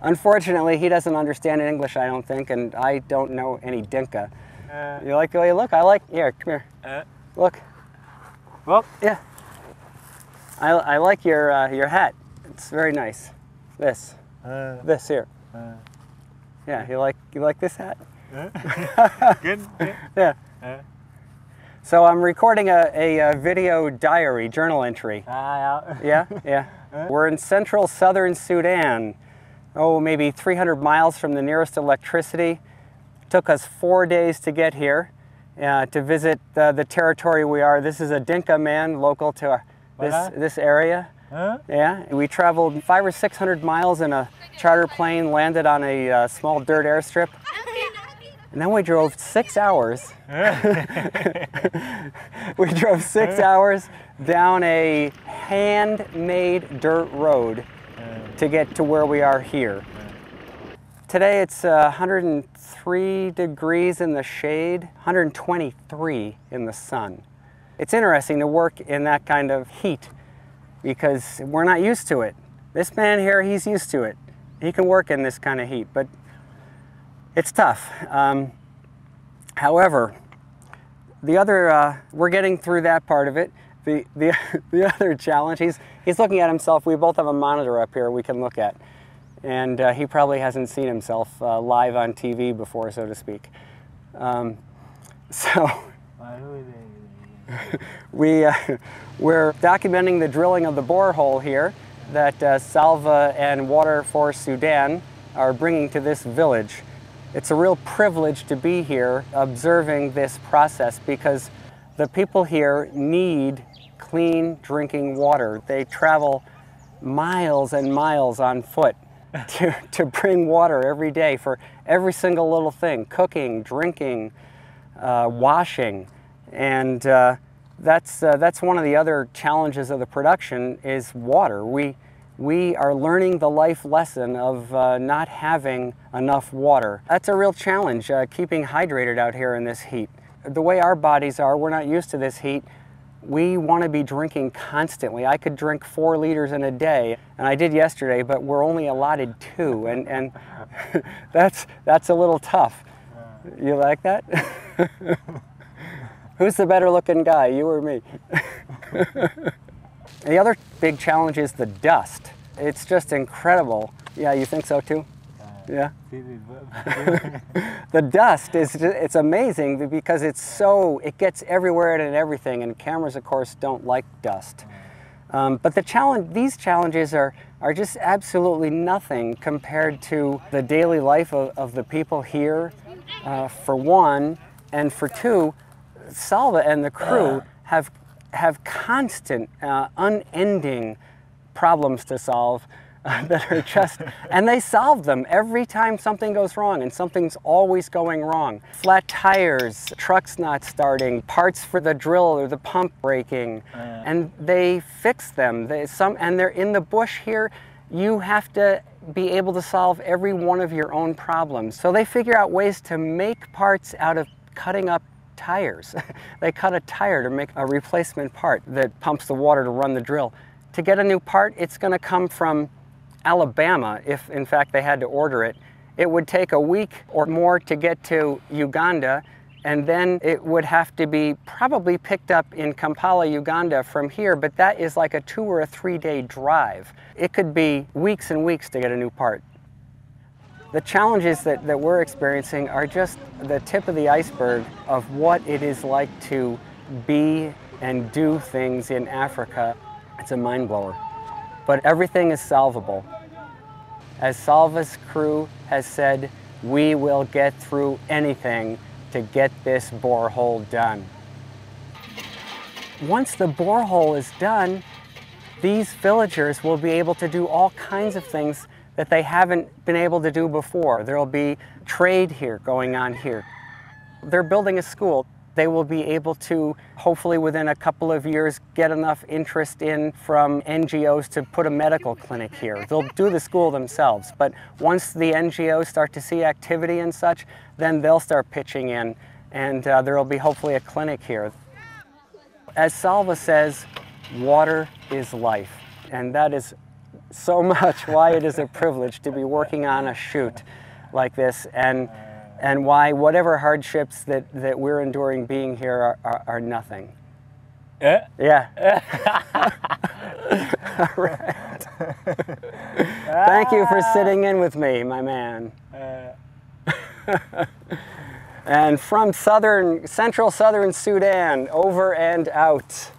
Unfortunately, he doesn't understand English, I don't think, and I don't know any Dinka. You like the way you look? I like, here, come here. Look. Well, yeah. I like your hat. It's very nice. This here. Yeah, you like this hat? Good. Yeah. So I'm recording a video diary, journal entry. Yeah. We're in central Southern Sudan. Maybe 300 miles from the nearest electricity. Took us 4 days to get here to visit the territory we are. This is a Dinka man local to this area. Yeah, we traveled 500 or 600 miles in a charter plane, landed on a small dirt airstrip. And then we drove 6 hours. We drove 6 hours down a handmade dirt road to get to where we are here. Today it's 103 degrees in the shade, 123 in the sun. It's interesting to work in that kind of heat because we're not used to it. This man here, he's used to it. He can work in this kind of heat, but it's tough. However, we're getting through that part of it. The other challenge, he's looking at himself. We both have a monitor up here we can look at. And he probably hasn't seen himself live on TV before, so to speak. We're documenting the drilling of the borehole here that Salva and Water for Sudan are bringing to this village. It's a real privilege to be here observing this process because the people here need clean drinking water. They travel miles and miles on foot to bring water every day for every single little thing, cooking, drinking, washing. And that's one of the other challenges of the production is water. We are learning the life lesson of not having enough water. That's a real challenge, keeping hydrated out here in this heat. The way our bodies are, we're not used to this heat. We want to be drinking constantly. I could drink 4 liters in a day, and I did yesterday, but we're only allotted 2, and that's a little tough. You like that? Who's the better looking guy, you or me? The other big challenge is the dust. It's just incredible. Yeah, you think so too? Yeah. The dust it's amazing because it gets everywhere and everything, and cameras of course don't like dust. But these challenges are just absolutely nothing compared to the daily life of the people here, for one, and for two, Salva and the crew have constant, unending problems to solve that are just, and they solve them every time something goes wrong, and something's always going wrong. Flat tires, trucks not starting, parts for the drill or the pump breaking, and they fix them. And they're in the bush here. You have to be able to solve every one of your own problems. So they figure out ways to make parts out of cutting up tires. They cut a tire to make a replacement part that pumps the water to run the drill. To get a new part, it's going to come from Alabama, if in fact they had to order it. It would take a week or more to get to Uganda, and then it would have to be probably picked up in Kampala, Uganda from here, but that is like a 2 or 3 day drive. It could be weeks and weeks to get a new part. The challenges that we're experiencing are just the tip of the iceberg of what it is like to be and do things in Africa. It's a mind blower. But everything is solvable. As Salva's crew has said, we will get through anything to get this borehole done. Once the borehole is done, these villagers will be able to do all kinds of things that they haven't been able to do before. There'll be trade here going on here. They're building a school. They will be able to, hopefully within a couple of years, get enough interest in from NGOs to put a medical clinic here. They'll do the school themselves, but once the NGOs start to see activity and such, then they'll start pitching in, and there will be hopefully a clinic here. As Salva says, water is life, and that is so much why it is a privilege to be working on a shoot like this, and why whatever hardships that we're enduring being here are nothing. Yeah. All right. Thank you for sitting in with me, my man. And from central Southern Sudan, over and out.